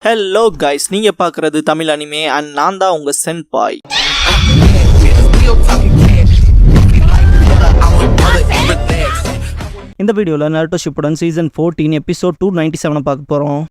Hello guys, நீங்க பார்க்குறது Tamil anime and நான் தான் உங்க சென்பாய். இந்த வீடியோவில் நருட்டோ ஷிப்புடன் சீசன் 14 எபிசோட் 297 பார்க்க போகிறோம்.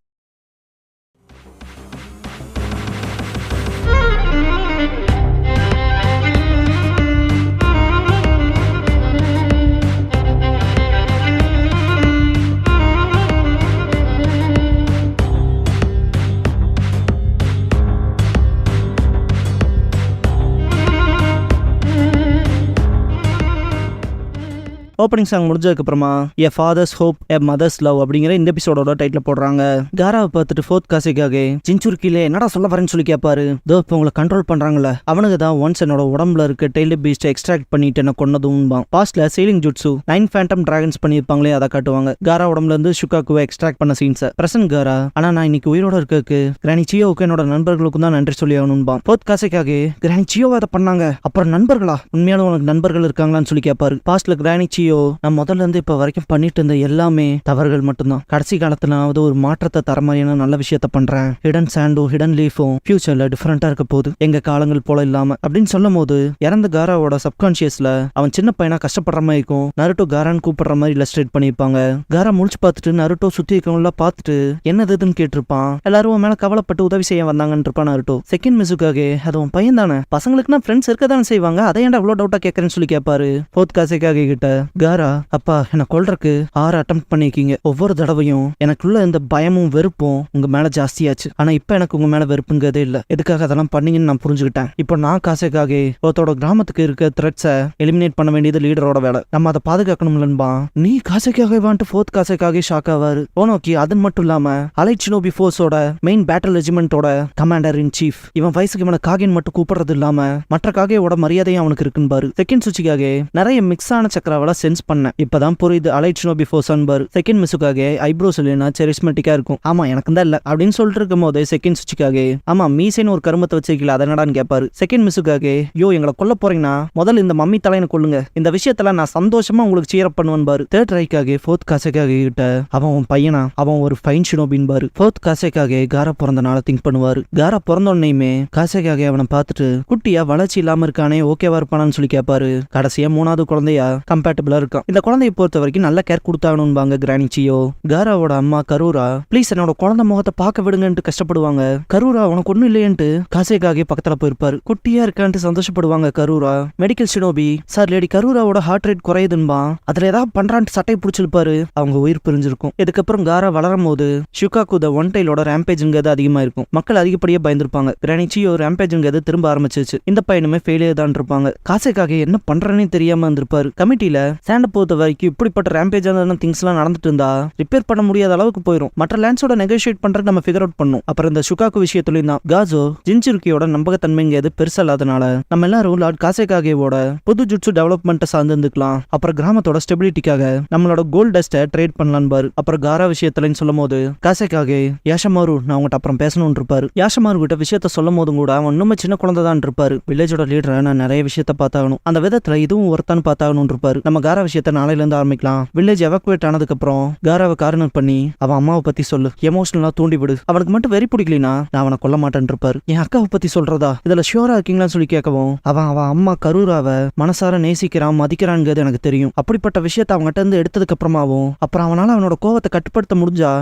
ஓப்பனிங் சாங் முடிஞ்சதுக்கப்புறமா எ ஃபாதர்ஸ் ஹோப் எ மதர்ஸ் லவ் அப்படிங்கிற இந்த எபிசோடோட டைட்டில் போடுறாங்க. காராவை பார்த்துட்டு ஃபோர்த் காசேக்காக ஜின்சுருக்கிலே என்னடா சொல்ல வரேன்னு சொல்லி கேட்பாரு. தோ இப்போ உங்களை கண்ட்ரோல் பண்றாங்கல்ல, அவனுக்கு தான் ஒன்ஸ் என்னோட உடம்புல இருக்க டெய்லி பீஸ்ட்டை எக்ஸ்ட்ராக்ட் பண்ணிட்டு என்ன கொன்னதும் பாஸ்ட்ல சீலிங் ஜுட்ஸு 9 ஃபேண்டம் டிராகன்ஸ் பண்ணியிருப்பாங்களே அதை காட்டுவாங்க. காரா உடம்புல இருந்து ஷுகாக்குவை எக்ஸ்ட்ராக்ட் பண்ண சீன்ஸை பிரசன்ட் காரா. ஆனா நான் இன்னைக்கு உயிரோட இருக்கக்கு கிரானி சியோவுக்கு என்னோட நண்பர்களுக்கும் தான் நன்றி சொல்லி ஆகணும்பா. ஃபோர்த் காசேக்காக கிரானி சியோவை அதை பண்ணாங்க, அப்புறம் நண்பர்களா? உண்மையான உனக்கு நண்பர்கள் இருக்காங்களான்னு சொல்லி கேட்பாரு. பாஸ்ட்ல கிரானி சியோ நான் முதல்ல இருந்து இப்ப வரைக்கும் பண்ணிட்டு இருந்த எல்லாமே தவறுகள் மட்டும்தான். கடைசி காலத்துலாவது ஒரு மாற்றத்தை தர மாதிரியான நல்ல விஷயத்த பண்றேன். ஹிடன் சாண்டும் ஹிடன் லீஃபும் ஃபியூச்சர்ல டிஃபரெண்டா இருக்க போது, எங்க காலங்கள் போல இல்லாம அப்படின்னு சொல்லும் போது இறந்த காராவோட சப்கான்சியஸ்ல அவன் சின்ன பையனா கஷ்டப்படுற மாதிரி இருக்கும். நருட்டோ காரான்னு கூப்பிடுற மாதிரி இல்லஸ்ட்ரேட் பண்ணிருப்பாங்க. காரா முழிச்சு பார்த்துட்டு நருட்டோ சுத்தி இருக்கவங்கள பார்த்துட்டு என்னதுன்னு கேட்டிருப்பான். எல்லாரும் மேல கவலைப்பட்டு உதவி செய்ய வந்தாங்கன்னு இருப்பான் நருட்டோ. செகண்ட் மிஸுக்காக அது உன் பையன் தானே, பசங்களுக்குன்னா ஃப்ரெண்ட்ஸ் இருக்க தானே செய்வாங்க, அதை ஏன்டா அவ்வளவு டவுட்டா கேட்கறேன்னு சொல்லி கேட்பாரு. ஃபோர்த் காசேக்காக கிட்ட காரா, அப்பா என்ன கொல்றக்கு 6 அட்டெம்ப்ட் பண்ணிருக்கீங்க, ஒவ்வொரு தடவையும் எனக்குள்ள இந்த பயமும் வெறுப்பும் உங்க மேல ஜாஸ்தியாச்சு. ஆனா இப்ப எனக்கு உங்க மேல வெறுப்புங்கிறதே இல்ல, எதுக்காக அதெல்லாம் பண்ணீங்கன்னு நான் புரிஞ்சுக்கிட்டேன். இப்போ நான் காசேக்காக ஒருத்தோட கிராமத்துக்கு இருக்க த்ரெட்ஸை எலிமினேட் பண்ண வேண்டியது லீடரோட வேலை, நம்ம அதை பாதுகாக்கணும்லன்பா. நீ காசேக்காக வந்துட்டு ஃபோர்த் காசேக்காக ஷாக் ஆவாரு. ஓனோக்கி அது மட்டும் இல்லாம அலைட் ஷினோபி ஃபோர்ஸோட மெயின் பேட்டில் ரெஜிமெண்டோட கமாண்டர் இன் சீஃப். இவன் வயசுக்கு இவனை காகின் மட்டும் கூப்பிடுறது இல்லாம மற்ற காகையோட மரியாதையும் அவனுக்கு இருக்குன்னு பாரு. செகண்ட் சுச்சிக்காக நிறைய மிக்ஸ் ஆன சக்கராவெல்லாம் சென்ஸ் பண்ண இப்பதான் புரியுது அலைட் ஷினோபி ஃபோர்ஸான் பாரு. செகண்ட் மிஸுக்காக ஐப்ரோஸ் இல்லைன்னா செரிஸ்மெட்டிக்கா இருக்கும். ஆமா எனக்கு தான் இல்ல அப்படின்னு சொல்லிட்டு இருக்கும் போது செகண்ட் சுச்சிக்காக ஆமா மீசைன்னு ஒரு கருமத்தை வச்சிருக்கல அதை என்னடான்னு கேட்பாரு. செகண்ட் மிஸுக்காக யோ எங்களை கொல்ல போறீங்கன்னா முதல்ல இந்த மம்மி தலையனை கொள்ளுங்க, இந்த விஷயத்துல நான் சந்தோஷமா உங்களுக்கு சீரப் பண்ணுவேன் பாரு. தேர்ட் ரைக்காக ஃபோர்த் காசேக்காக கிட்ட அவன் உன் பையனா, அவன் ஒரு ஃபைன் ஷினோபின் பாரு. ஃபோர்த் காசேக்காக காரா பிறந்த நாளை திங்க் பண்ணுவாரு. காரா பிறந்த உடனேயுமே காசேக்காக அவனை பார்த்துட்டு குட்டியா வளர்ச்சி இல்லாம இருக்கானே ஓகேவா இருப்பானான்னு சொல்லி கேட்பாரு. கடைசியா 3வது குழந்தையா கம்பேட்டபிளா இருக்கான். இந்த குழந்தையை பொறுத்த வரைக்கும் நல்ல கேர் கொடுத்தாகணும்பாங்க கிரானி சியோ. காராவோட அம்மா கரூரா ப்ளீஸ் என்னோட குழந்தை முகத்தை பார்க்க விடுங்கன்ட்டு கஷ்டப்படுவாங்க. கரூரா உனக்கு ஒண்ணும் இல்லையன்ட்டு காசேக்காக பக்கத்துல போயிருப்பாரு. குட்டியா இருக்கான்ட்டு சந்தோஷப்படுவாங்க Karura. Medical shinobi sir lady கரூராவோட ஹார்ட் ரேட் குறையுதுன்பா, அதுல ஏதாவது பண்றான்ட்டு சட்டை பிடிச்சிருப்பாரு. அவங்க உயிர் பிரிஞ்சிருக்கும். இதுக்கப்புறம் காரா வளரும் போது ஷுகாக்கு த ஒன் டைலோட ரேம்பேஜ்ங்கிறது அதிகமா இருக்கும். மக்கள் அதிகப்படியே பயந்துருப்பாங்க. கிரானி சியோ ரேம்பேஜ்ங்கிறது திரும்ப ஆரம்பிச்சிச்சு. இந்த பையனுமே ஃபெயிலியர் தான் இருப்பாங்க. காசேக்காக என்ன பண்றேன்னு தெரியாம இருந்திருப்பாரு. கமிட்டியில சாண்ட பொறுத்த வரைக்கும் இப்படிப்பட்ட ரேம்பேஜான திங்ஸ் எல்லாம் நடந்துட்டு இருந்தா ரிப்பேர் பண்ண முடியாத அளவுக்கு போயிடும். மற்ற லேண்ட்ஸோட நெகோஷியேட் பண்றது நம்ம ஃபிகர் அவுட் பண்ணும். அப்புறம் இந்த ஷுகாக்கு விஷயத்துலயும் தான் காசோ ஜின்சுருக்கியோட நம்பகத்தன்மைங்கிறது பெருசா இல்லாதனால நம்ம எல்லாரும் லார்ட் காசேக்காகவோட புது ஜுட்சு டெவலப்மெண்ட்டை சார்ந்து இருந்துக்கலாம். அப்புறம் கிராமத்தோட ஸ்டெபிலிட்டிக்காக நம்மளோட கோல்ட் டஸ்ட்டை ட்ரேட் பண்ணலாம் பாரு. அப்புறம் காரா விஷயத்துலன்னு சொல்லும் போது காசேக்காக யாஷமாரு நான் உங்கள்கிட்ட அப்புறம் பேசணும்னு இருப்பாரு. யாஷமாரு கிட்ட விஷயத்த சொல்லும் போதும் கூட அவன் இன்னும் சின்ன குழந்தை தான் இருப்பாரு. வில்லேஜோட லீடரை நான் நிறைய விஷயத்த பார்த்தாகணும், அந்த விதத்துல இதுவும் ஒருத்தான்னு பார்த்தாகணும் இருப்பாரு. நம்ம காரா விஷயத்த நாளையில இருந்து ஆரம்பிக்கலாம். வில்லேஜ் எவாக்குவேட் ஆனதுக்கு அப்புறம் காராவை கார்னர் பண்ணி அவன் அம்மாவை பத்தி சொல்லு, எமோஷனலா தூண்டி விடு, அவனுக்கு மட்டும் வெறி பிடிக்கலனா நான் அவனை கொல்ல மாட்டேன் இருப்பாரு. என் அக்காவை பத்தி சொல்றதா இதுல ஷியோரா இருக்கீங்களான்னு சொல்லி கேட்கவும் அவன் அம்மா கரூராவை மனசார நேசிக்கிறான் மதிக்கிறான்ங்கிறது எனக்கு தெரியும். அப்படிப்பட்ட விஷயத்த அவங்ககிட்ட இருந்து எடுத்ததுக்கு அப்புறமாவும் அப்புறம் அவனால அவனோட கோவத்தை கட்டுப்படுத்த முடிஞ்சா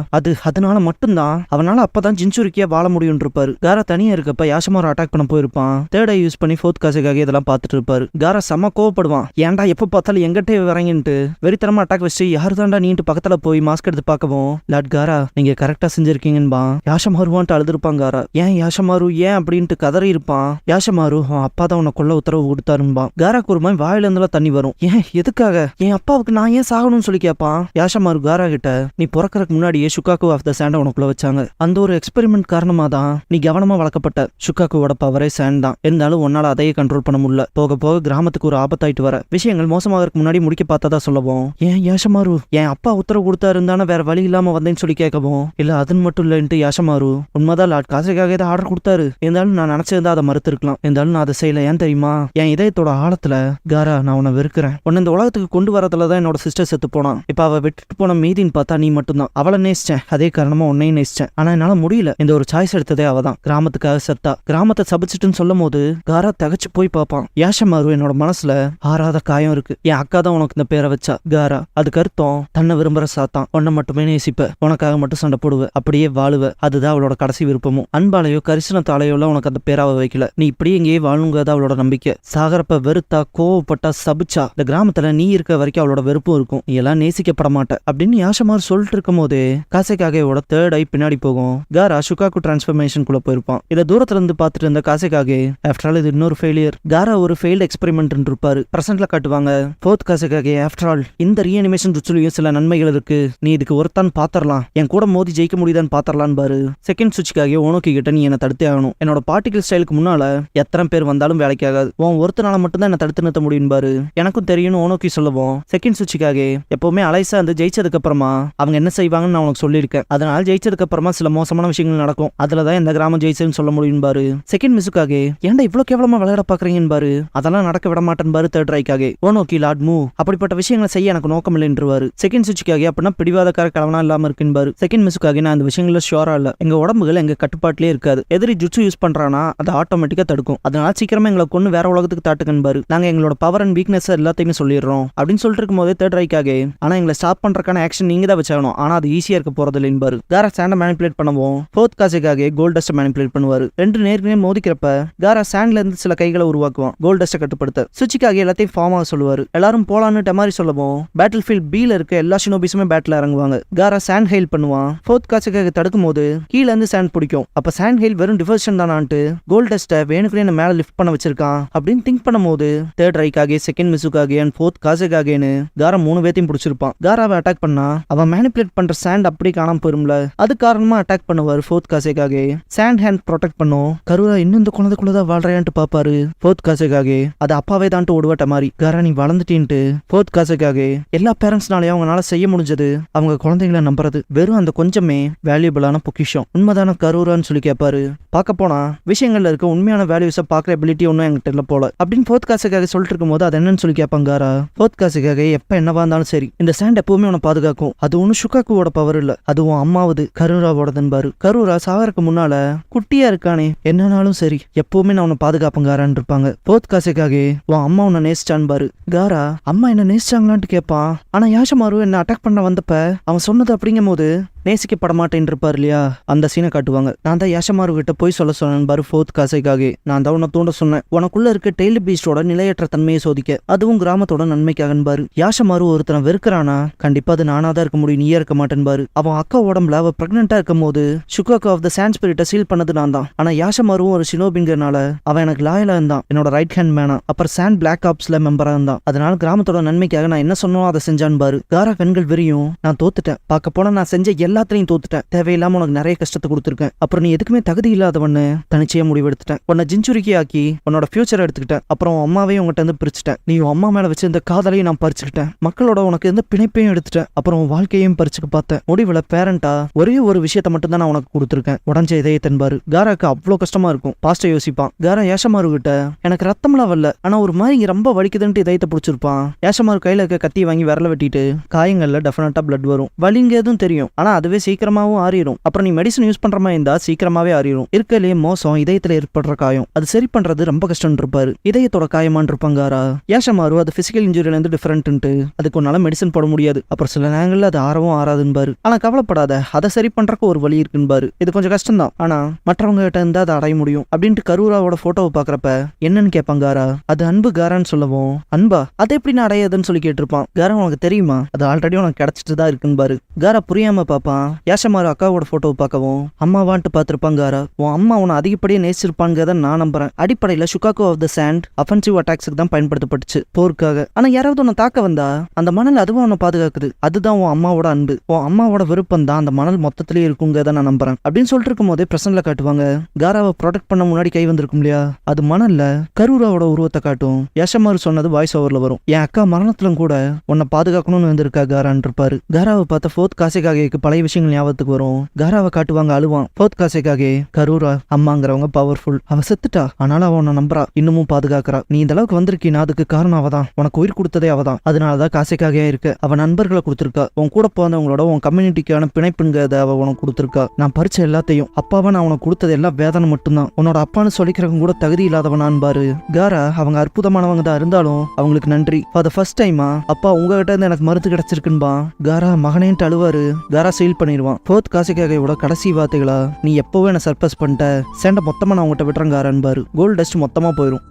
அதனால மட்டும்தான் அவனால அப்பதான் ஜின்சுருக்கியா வாழ முடியும் இருப்பாரு. காரா தனியா இருக்கப்ப யாஷமாரு அட்டாக் பண்ண போயிருப்பான். தேர்ட் ஐ யூஸ் பண்ணி ஃபோர்த் காசேக்காக இதெல்லாம் பார்த்துட்டு இருப்பாரு. காரா செம்ம கோவப்படுவான். ஏன்டா எப்ப பார்த்தாலும் எங்கிட்டே வரீங்கன்ட்டு வெறித்தனமா அட்டாக் வச்சு யாரு தாண்டா நீட்டு பக்கத்துல போய் மாஸ்க் எடுத்து பார்க்கவும் லார்ட் காரா நீங்க கரெக்டா செஞ்சிருக்கீங்கன்பா. யாஷமாருவான்ட்டு அழுதுருப்பான் காரா. ஏன் யாஷமாரு ஏன் அப்படின்ட்டு கதறி இருப்பான். யாஷமாரு அப்பா தான் உன்னை கொல்ல உத்தரவு கொடுத்தாரும்பா. காராக்கு ஒரு மாதிரி வாயில இருந்தெல்லாம் தண்ணி வரும். ஏன் எதுக்காக என் அப்பாவுக்கு நான் ஏன் சாகணும்னு சொல்லி கேட்பான். யாஷமாரு காரா கிட்ட நீ பிறக்கறதுக்கு முன்னாடியே ஷுகாக்கு ஆஃப் த சாண்டை உனக்குள்ள வச்சாங்க, அந்த ஒரு எக்ஸ்பெரிமெண்ட் காரணமா தான் நீ கவனமா வளர்க்கப்பட்ட. ஷுகாக்குவோட பவரே சாண்ட் தான், இருந்தாலும் உன்னால அதையே கண்ட்ரோல் பண்ண முடியல. போக போக கிராமத்துக்கு ஒரு ஆபத்தாயிட்டு வர விஷயங்கள் மோசமாகறதுக்கு முன்னாடி முடிக்க பார்த்ததா சொல்லவும், ஏன் யாஷமாரு என் அப்பா உத்தரவு கொடுத்தாருந்தானே வேற வழி இல்லாம வந்தேன்னு சொல்லி கேட்கவும், இல்ல அதுன்னு மட்டும் இல்லன்ட்டு யாஷமாரு, உண்மைதான் லார்ட் காசைக்காக ஏதாவது ஆர்டர் கொடுத்தாரு, இருந்தாலும் நான் நினைச்சிருந்தா அதை மறுத்து இருக்கலாம், இருந்தாலும் நான் அதை செய்யல. ஏன் தெரியுமா, என் இதயத்தோட ஆழத்துல காரா நான் உன்னை வெறுக்கிறேன். உன்னை இந்த உலகத்துக்கு கொண்டு வரதுலதான் என்னோட சிஸ்டர் செத்து போனான். இப்ப அவ விட்டுட்டு போன மீதின்னு பார்த்தா நீ மட்டும்தான். அவளை நேசிச்சேன், அதே காரணமா உன்னையும் நேசிச்சேன். ஆனா என்னால முடியல. இந்த ஒரு சாய்ஸ் எடுத்ததே அவதான். கிராமத்துக்காக செத்தா. கிராமத்தை சபிச்சுட்டுன்னு சொல்லும் போது காரா தகச்சு போய் பார்ப்பான். யாஷமாரு என்னோட மனசுல ஆறாத காயம் இருக்கு. என் அக்கா தான் உனக்கு இந்த பேரை வச்சா காரா. அதுக்கு அர்த்தம் தன்னை விரும்புற சாத்தான். உன்னை மட்டுமே நேசிப்ப, உனக்காக மட்டும் சண்டை போடுவ, அப்படியே வாழுவ. அதுதான் அவளோட கடைசி விருப்பமும். அன்பாலையோ கரிசனத்தாலையோ உனக்கு அந்த பேராவை வைக்கல. நீ இப்படி எங்கேயே வாழுங்கிறதா அவளோட நம்பிக்கை. சாகரப்ப வெறுத்தா, கோவப்பட்டா, சபிச்சா, இந்த கிராமத்துல நீ இருக்க வரைக்கும் அவளோட வெறுப்பும் இருக்கும். நீ எல்லாம் நேசிக்கப்பட மாட்ட அப்படின்னு யாஷமாரு சொல்லிட்டு இருக்கும் போது காசேகாகேவோட தேர்ட் ஐ பின்னாடி போகும். காரா ஷுகாக்கு டிரான்ஸ்ஃபர்மேஷன் குள்ள போயிருப்பான். இதை தூரத்துல இருந்து பார்த்துட்டு இருந்த காசேகாகே, ஆஃப்டர் ஆல் இது இன்னொரு ஃபெயிலியர். காரா ஒரு ஃபெயில்டு எக்ஸ்பெரிமெண்ட் இருப்பாரு. பிரசன்ட்ல காட்டுவாங்க. ஃபோர்த் காசேகாகே, ஆஃப்டர் ஆல் இந்த ரீஅனிமேஷன் ருச்சுலையும் சில நன்மைகள் இருக்கு. நீ இதுக்கு ஒருத்தான் பாத்திரலாம், என் கூட மோதி ஜெயிக்க முடியுதான்னு பாத்திரலான்னு பாரு. செகண்ட் சுவிட்சுக்காக ஓனோக்கி கிட்ட நீ என்ன தடுத்தே ஆகணும். என்னோட பார்ட்டிகல் ஸ்டைலுக்கு முன்னால எத்தனை பேர் வந்தாலும் வேலைக்கு ஆகாது. உன் ஒருத்தனால மட்டும் தான் என்ன தடுத்து நிறுத்த முடியும் பாரு. எனக்கும் தெரியும் ஓனோக்கி சொல்லுவோம். செகண்ட் சுவிட்சுக்காக எப்பவுமே அலைசா வந்து ஜெயிச்சதுக்கு அப்புறமா அவங்க என்ன செய்வாங்கன்னு நான் உனக்கு சொல்லியிருக்கேன். அதனால ஜெயிச்சதுக்கு அப்புறமா சில மோசமான விஷயங்கள் நடக்கும். அதுலதான் இந்த கிராமம் ஜெயிச்சுன்னு சொல்ல முடியும் பாரு. செகண்ட் மிஸ்ஸுக்காக ஏன்டா இவ்வளவு கேவலமா விளையாட பாக்குறீங்கன்னு பாரு. அதெல்லாம் நடக்க விட மாட்டேன் பாரு. தேர்ட் ரைக்காக ஓனோக்கி லார்ட் மூ அப்படிப்பட்ட விஷயங்களை செய்ய எனக்கு நோக்கம் இல்லைன்றுவாரு. செகண்ட் சுவிட்சுக்காக அப்படின்னா பிடிவாதக்கார கலவனா இல்லாம இருக்குன்னு பாரு. செகண்ட் மிஸ்ஸுக்காக நான் அந்த விஷயங்கள ஷுவரா இல்ல. எங்க உடம்புகள் எங்க கட்டுப்பாட்டிலே இருக்காது. எதிரி ஜுட்சு யூஸ் பண்றானா அதை ஆட்டோமேட்டிக்கா தடுக்கும். அதனால சீக்கிரமா எங்களை கொண்டு வேற உலகத்துக்கு தாட்டுக்கன்னு பாரு. நாங்க எங்களோட பவர் அண்ட் வீக்னஸ் எல்லாத்தையுமே சொல்லிடுறோம் அப்படின்னு சொல்லிட்டு இருக்கும் போதே தேர்ட் ரைக்காக ஆனா எங்களை ஸ்டாப் பண்றதுக்கான ஆக்ஷன் நீங்க தான் வச்சாகணும். ஆனா அது ஈஸியா இருக்க போறது இல்லைன்னு பாரு. காரா சாண்டை மேனிபுலேட் பண்ணுவோம். ஃபோர்த் காசேகாகே கோல்ட் டஸ்ட் மேனிபுலேட் பண்ணுவாரு. ரெண்டு நேருக்கு நேர் மோதிக்கிறப்ப காரா சாண்ட்ல இருந்து சில கைகளை உருவாக்குவான். கோல்ட் டஸ்ட்டை கட்டுப்படுத்த சுவிட்சுக்காக எல்லாத்தையும் ஃபார்ம் ஆக சொல்லுவாரு. எல்லாரும் போலான்னு டமாரி சொல்லவும் பேட்டில் ஃபீல்ட் பீல இருக்க எல்லா ஷினோபிஸுமே பேட்டில் இறங்குவாங்க. காரா சாண்ட் ஹெயில் பண்ணுவான். ஃபோர்த் காசேகாகே தடுக்கும் போது கீழ இருந்து சாண்ட் பிடிக்கும். அப்ப சாண்ட் ஹெயில் வெறும் டிஃபர்ஷன் தானான்ட்டு கோல்ட் டஸ்ட்டை வேணுக்குனே என்ன மேல லிஃப்ட் பண்ண வச்சிருக்கான் அப்படின்னு திங்க் பண்ணும்போது தேர்ட் ரைக்காக செகண்ட் மிஸ்ஸுக்காக அண்ட் ஃபோர்த் காசேகாகேன்னு காரா மூணு பேத்தையும் பிடிச்சிருப்பான். காராவை அட்டாக் பண்ணா அவன் மேனிபுலேட் பண்ற சாண்ட் அப்படி காணாம போயிரும்ல. அது காரணமா அட்டாக் பண்ணுவாரு ஃபோர்த் காசேகாகே. சாண்ட் ஹேண்ட் ப்ரொடெக்ட் பண்ணும். கருரா இன்னும் இந்த குழந்தைக்குள்ளதான் வாழ்றான்ட்டு பாப்பாரு. ஃபோர்த் காசேகாகே அது அப்பாவே தான்ட்டு ஓடுவாட்ட மாதிரி. காரா நீ வளர்ந்துட்டீன்ட்டு ஃபோர்த் காசேகாகே எல்லா பேரண்ட்ஸ்னாலையும் அவங்களால செய்ய முடிஞ்சது அவங்க குழந்தைங்களை நம்புறது. வெறும் அந்த கொஞ்சமே வேல்யூபிளான பொக்கிஷம். உண்மைதான கருரான்னு சொல்லி கேட்பாரு. பார்க்க போனா விஷயங்கள்ல இருக்க உண்மையான வேல்யூஸை பார்க்குற எபிலிட்டி ஒன்றும் என்கிட்ட இல்ல போல அப்படின்னு ஃபோர்த் காசேகாகே சொல்லிட்டு இருக்கும் போது அது என்னன்னு சொல்லி கேட்பாங்க. காரா ஃபோர்த் காசேகாகே எப்ப என்னவா இருந்தாலும் சரி இந்த சாண்ட் எப்பவுமே உன்னை பாதுகாக்கும். அது ஒன்னும் ஷுகாக்குவோட பவர் இல்ல, அதுவும் அம்மாவது கருராவோடதுன்னு பாரு. கருரா சாகருக்கு முன்னால குட்டியா இருக்கானே என்னன்னாலும் சரி எப்பவுமே நான் உன்னை பாதுகாப்பங்காரான்னு இருப்பாங்க. ஃபோர்த் காசேகாகே உன் அம்மா உன்னை நேசிச்சான்னு பாரு. காரா அம்மா என்ன நேசிச்சாங்களான்ட்டு கேட்பான். ஆனா யாஷமாரு என்ன அட்டாக் பண்ண வந்தப்ப அவன் சொன்னது அப்படிங்கும் போது நேசிக்கப்பட மாட்டேன் இருப்பார் இல்லையா, அந்த சீனை காட்டுவாங்க. நான் தான் யாஷமாரு கிட்ட போய் சொல்ல சொன்னேன் பாரு ஃபோர்த் காசேகாகே. நான் தான் உன்னை தூண்ட சொன்னேன். உனக்குள்ள இருக்க டெய்ல் பீஸ்டோட நிலையற்ற தன்மையை சோதிக்க, அதுவும் கிராமத்தோட நன்மைக்காகன்னு பாரு. யாஷமாரு ஒருத்தனை வெறுக்கிறானா கண்டிப்பா அது நானா தான் இருக்க முடியும், நீயே இருக்க மாட்டேன் பாரு. அவன் அக்கா உடம்புல அவ பிரெக்னெண்டா இருக்கும் போது ஷுகாக்கு ஆஃப் த சாண்ட் ஸ்பிரிட்டை சீல் பண்ணது நான் தான். ஆனா யாஷமாருவும் ஒரு ஷினோபிங்கிறனால அவன் எனக்கு லாயலா இருந்தான். என்னோட ரைட் ஹேண்ட் மேனா. அப்புறம் சாண்ட் பிளாக் ஆப்ஸ்ல மெம்பரா இருந்தான். அதனால கிராமத்தோட நன்மைக்காக நான் என்ன சொன்னோ அதை செஞ்சான் பாரு. காரா கண்கள் வெறியும். நான் தோத்துட்டேன். பார்க்க போனா நான் செஞ்ச எல்லாத்தையும் தோத்துட்டேன். தேவையில்லாம உனக்கு நிறைய கஷ்டத்தை கொடுத்துருக்கேன். அப்புறம் நீ எதுக்குமே தகுதி இல்லாதவன்னு தனிச்சையா முடிவெடுத்துட்டேன். உன்னை ஜிஞ்சுரிக்கி ஆக்கி உன்னோட ஃபியூச்சரை எடுத்துக்கிட்டேன். அப்புறம் அம்மாவையும் உங்ககிட்ட இருந்து பிரிச்சுட்டேன். நீ அம்மா மேல வச்சு இந்த காதலையும் நான் பறிச்சுக்கிட்டேன். மக்களோட உனக்கு எந்த பிணைப்பையும் எடுத்துட்டேன். அப்புறம் வாழ்க்கையும் பறிச்சுக்க பார்த்தேன். முடிவுல பேரண்டா ஒரே ஒரு விஷயத்த மட்டும் தான் நான் உனக்கு கொடுத்துருக்கேன், உடஞ்ச இதயத்தன் பாரு. காராக்கு அவ்வளோ கஷ்டமா இருக்கும். பாஸ்ட யோசிப்பான். காரா யாஷமாரு கிட்ட எனக்கு ரத்தம்லாம் வரல, ஆனா ஒரு மாதிரி ரொம்ப வலிக்குதுன்ட்டு இதயத்தை பிடிச்சிருப்பான். யாஷமாரு கையில இருக்க கத்தி வாங்கி விரல வெட்டிட்டு காயங்கள்ல டெஃபினட்டா பிளட் வரும். வலிங்க எதுவும் தெரியும், ஆனா அதுவே சீக்கிரமாவும் ஆறிடும். அப்புறம் நீ மெடிசன் யூஸ் பண்ற மாதிரி இருந்தா சீக்கிரமாவே ஆறிடும். இருக்கலே மோசம் இதயத்துல ஏற்படுற காயம், அது சரி பண்றது ரொம்ப கஷ்டம் இருப்பாரு. இதயத்தோட காயமான் இருப்பாங்காரா. யாஷமாரு அது பிசிக்கல் இன்ஜுரியில இருந்து டிஃபரெண்ட்டு, அதுக்கு ஒன்னால மெடிசன் போட முடியாது. அப்புறம் சில நேரங்கள்ல அது ஆறவும் ஆறாதுன்னு. ஆனா கவலைப்படாத, அதை சரி பண்றக்கு ஒரு வழி இருக்குன்னு. இது கொஞ்சம் கஷ்டம் தான், ஆனா மற்றவங்க கிட்ட இருந்தா அதை அடைய முடியும் அப்படின்ட்டு கருராவோட போட்டோவை பாக்குறப்ப என்னன்னு கேட்பாங்காரா. அது அன்பு காரான்னு சொல்லவும், அன்பா அதை எப்படி நான் அடையாதுன்னு சொல்லி கேட்டிருப்பான். காரா உனக்கு தெரியுமா, அது ஆல்ரெடி உனக்கு கிடைச்சிட்டு தான் இருக்குன்னு பாரு. காரா புரியாம பாப்பா. இருப்பான். யாஷமாரு அக்காவோட போட்டோவை பார்க்கவும் அம்மாவான்ட்டு பார்த்திருப்பாங்க. காரா உன் அம்மா உன்னை அதிகப்படியே நேசிச்சிருப்பாங்கிறத நான் நம்புறேன். அடிப்படையில Chicago of the sand offensive அட்டாக்ஸுக்கு தான் பயன்படுத்தப்பட்டுச்சு போருக்காக. ஆனா யாராவது உன்னை தாக்க வந்தா அந்த மணல் அதுவும் உன்னை பாதுகாக்குது. அதுதான் உன் அம்மாவோட அன்பு. உன் அம்மாவோட விருப்பம் தான் அந்த மணல் மொத்தத்திலேயே இருக்குங்கிறத நான் நம்புறேன் அப்படின்னு சொல்லிட்டு இருக்கும் போதே பிரசன்ட்ல காட்டுவாங்க. காராவை ப்ரொடெக்ட் பண்ண முன்னாடி கை வந்திருக்கும் இல்லையா, அது மணல்ல கரூராவோட உருவத்தை காட்டும். யாஷமாரு சொன்னது வாய்ஸ் ஓவர்ல வரும். என் அக்கா மரணத்திலும் கூட உன்னை பாதுகாக்கணும்னு வந்திருக்கா காரான் இருப்பாரு. காராவை பார்த்த ஃபோர்த் காசேகாகேக்கு பழைய விஷயங்கள் ஞாபகத்துக்கு வரும். காராவை காட்டுவாங்க அழுவான். ஃபோர்த் காசேகாகே கரூரா அம்மாங்கிறவங்க பவர்ஃபுல். அவ செத்துட்டா, ஆனாலும் அவ உன்னை நம்புறா, இன்னமும் பாதுகாக்கிறா. நீ இந்த அளவுக்கு வந்திருக்கீனா அதுக்கு காரணம் அவதான். உனக்கு உயிர் கொடுத்ததே அவதான். அதனாலதான் காசேகாகே இருக்கு. அவ நண்பர்களை கொடுத்திருக்கா. உன் கூட போனவங்களோட உன் கம்யூனிட்டிக்கான பிணைப்புங்கிறத அவ உனக்கு கொடுத்திருக்கா. நான் பறிச்ச எல்லாத்தையும் அப்பாவை நான் உனக்கு கொடுத்தது எல்லாம் வேதனை மட்டும்தான். உன்னோட அப்பான்னு சொல்லிக்கிறவங்க கூட தகுதி இல்லாதவனான் பாரு. காரா அவங்க அற்புதமானவங்க தான், இருந்தாலும் அவங்களுக்கு நன்றி. ஃபார் த ஃபர்ஸ்ட் டைமா அப்பா உங்ககிட்ட இருந்து எனக்கு மருந்து கிடைச்சிருக்குன்பா. காரா மகனேன்ட்டு அழுவாரு. காரா சீல் பண்ணிடுவான். ஃபோர்த் காசேகாகேவோட கடைசி வார்த்தைகளா, நீ எப்பவும் என்ன சர்ப்ரைஸ் பண்ணிட்ட, சேண்டை மொத்தமா நான் உங்ககிட்ட விட்டுறேன் காரான் பாரு. கோல்டு டஸ்ட் மொத்தமா போயிடும்.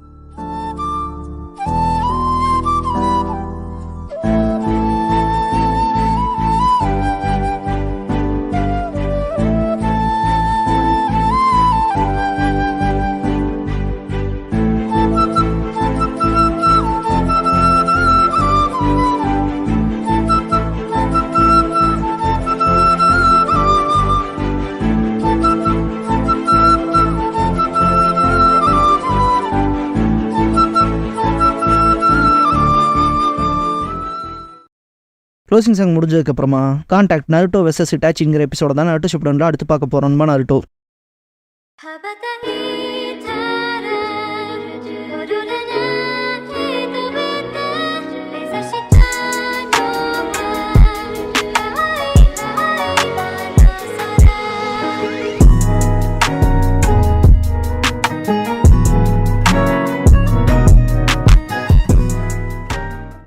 க்ளோசிங் சாங் முடிஞ்சதுக்கு அப்புறமா கான்டாக்ட் நருட்டோ வெர்சஸ் இட்டாச்சிங்கிற எபிசோட தான் நருட்டோ ஷிப்டன்ல அடுத்து பார்க்க போறோம்மா. நருட்டோ